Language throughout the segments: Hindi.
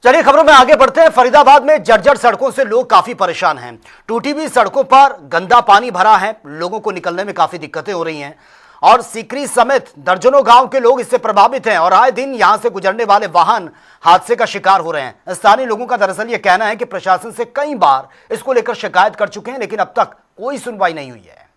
चलिए खबरों में आगे बढ़ते हैं। फरीदाबाद में जर्जर सड़कों से लोग काफी परेशान हैं। टूटी हुई सड़कों पर गंदा पानी भरा है, लोगों को निकलने में काफी दिक्कतें हो रही हैं और सीकरी समेत दर्जनों गांव के लोग इससे प्रभावित हैं और आए दिन यहां से गुजरने वाले वाहन हादसे का शिकार हो रहे हैं। स्थानीय लोगों का दरअसल यह कहना है कि प्रशासन से कई बार इसको लेकर शिकायत कर चुके हैं, लेकिन अब तक कोई सुनवाई नहीं हुई है।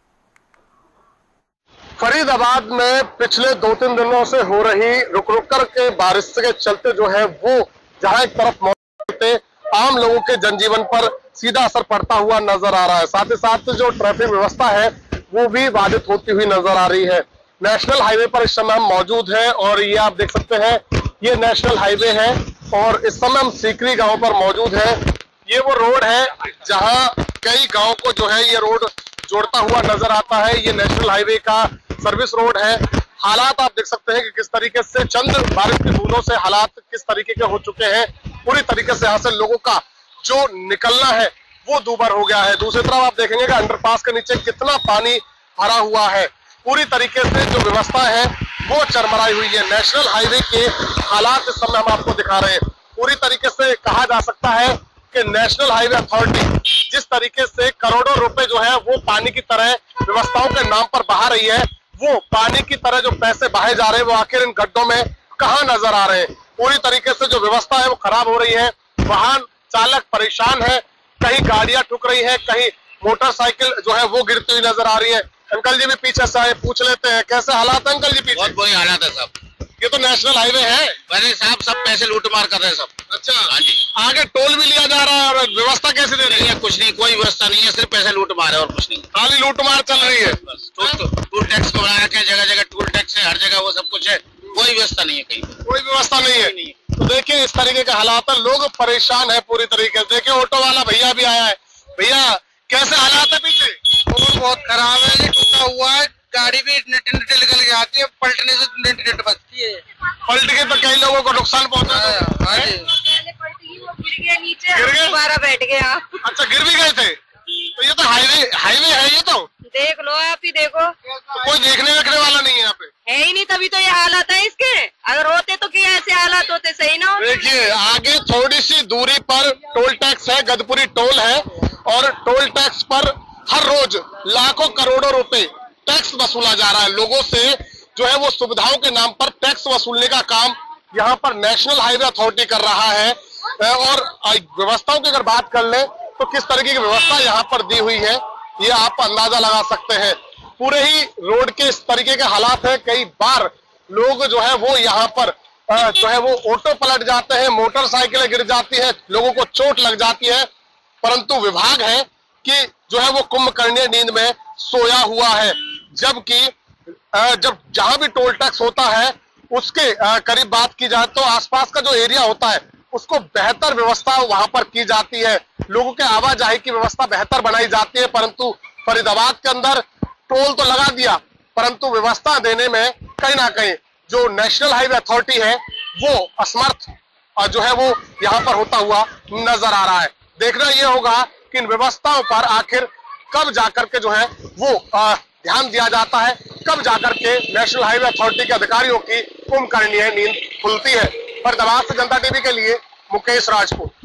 फरीदाबाद में पिछले 2-3 दिनों से हो रही रुक रुक कर के बारिश के चलते जो है वो जहां एक तरफ मौजूद आम लोगों के जनजीवन पर सीधा असर पड़ता हुआ नजर आ रहा है, साथ ही साथ जो ट्रैफिक व्यवस्था है वो भी बाधित होती हुई नजर आ रही है। नेशनल हाईवे पर इस समय हम मौजूद हैं और ये आप देख सकते हैं, ये नेशनल हाईवे है और इस समय हम सीकरी गांव पर मौजूद हैं। ये वो रोड है जहां कई गांव को जो है ये रोड जोड़ता हुआ नजर आता है। ये नेशनल हाईवे का सर्विस रोड है। हालात आप देख सकते हैं कि किस तरीके से चंद बारिश की बूंदों से हालात किस तरीके के हो चुके हैं। पूरी तरीके से यहाँ से लोगों का जो निकलना है वो दूभर हो गया है। दूसरी तरफ आप देखेंगे कि अंडरपास के नीचे कितना पानी भरा हुआ है। पूरी तरीके से जो व्यवस्था है वो चरमराई हुई है। नेशनल हाईवे के हालात इस समय हम आपको दिखा रहे हैं। पूरी तरीके से कहा जा सकता है कि नेशनल हाईवे अथॉरिटी जिस तरीके से करोड़ों रुपए जो है वो पानी की तरह व्यवस्थाओं के नाम पर बहा रही है, वो पानी की तरह जो पैसे बहाए जा रहे हैं वो आखिर इन गड्ढों में कहां नजर आ रहे हैं। पूरी तरीके से जो व्यवस्था है वो खराब हो रही है। वाहन चालक परेशान है, कहीं गाड़ियां ठुक रही है, कहीं मोटरसाइकिल जो है वो गिरती हुई नजर आ रही है। अंकल जी भी पीछे से आए, पूछ लेते हैं कैसे हालात है अंकल जी पीछे? बहुत बुरी हालत है सब। ये तो नेशनल हाईवे है। अरे साहब सब पैसे लूट मार कर रहे हैं सब। अच्छा, हाँ जी। आगे टोल भी लिया जा रहा है और व्यवस्था कैसे दे रही है? कुछ नहीं, कोई व्यवस्था नहीं है, सिर्फ पैसे लूट मार है और कुछ नहीं। खाली लूट मार चल रही है। बस टूल टैक्स को बना रखे, जगह जगह टूल टैक्स है, हर जगह वो सब कुछ है, कोई व्यवस्था नहीं है कहीं पर। कोई व्यवस्था नहीं है। तो देखिए इस तरीके के हालात है, लोग परेशान है पूरी तरीके से। देखिए ऑटो वाला भैया भी आया है। भैया कैसे हालात है पीछे? रोड बहुत खराब है, ये टूटा हुआ है, गाड़ी भी निट निकल के आती है, पलटने से निट बचती है। पलट के तो कई लोगों को नुकसान पहुंचा है। हाँ जी। पहले पलटी वो गिर गया नीचे, गिर गया? दोबारा बैठ गया। अच्छा, गिर भी गए थे? तो ये तो हाईवे है ये तो। देख लो, आप ही देखो, तो कोई देखने वेखने वाला नहीं है यहाँ पे। है ही नहीं, तभी तो ये हालात है इसके। अगर होते तो क्या ऐसे हालात होते, सही ना होते। देखिए आगे थोड़ी सी दूरी पर टोल टैक्स है, गदपुरी टोल है और टोल टैक्स पर हर रोज लाखों करोड़ों रुपए टैक्स वसूला जा रहा है लोगों से। जो है वो सुविधाओं के नाम पर टैक्स वसूलने का काम यहाँ पर नेशनल हाईवे अथॉरिटी कर रहा है। और व्यवस्थाओं की अगर बात कर ले तो किस तरीके की व्यवस्था यहाँ पर दी हुई है ये आप अंदाजा लगा सकते हैं। पूरे ही रोड के इस तरीके के हालात है। कई बार लोग जो है वो यहाँ पर जो है वो ऑटो पलट जाते हैं, मोटरसाइकिलें गिर जाती है, लोगों को चोट लग जाती है, परंतु विभाग है कि जो है वो कुंभकर्णीय नींद में सोया हुआ है। जबकि जब जहां भी टोल टैक्स होता है उसके करीब बात की जाए तो आसपास का जो एरिया होता है उसको बेहतर व्यवस्था वहां पर की जाती है, लोगों के आवाजाही की व्यवस्था बेहतर बनाई जाती है। परंतु फरीदाबाद के अंदर टोल तो लगा दिया, परंतु व्यवस्था देने में कहीं ना कहीं जो नेशनल हाईवे अथॉरिटी है वो असमर्थ जो है वो यहाँ पर होता हुआ नजर आ रहा है। देखना यह होगा कि इन व्यवस्थाओं पर आखिर कब जाकर के जो है वो ध्यान दिया जाता है, कब जाकर के नेशनल हाईवे अथॉरिटी के अधिकारियों की कुंभकर्णीय नींद खुलती है। फरीदाबाद से जनता टीवी के लिए मुकेश राजपूत।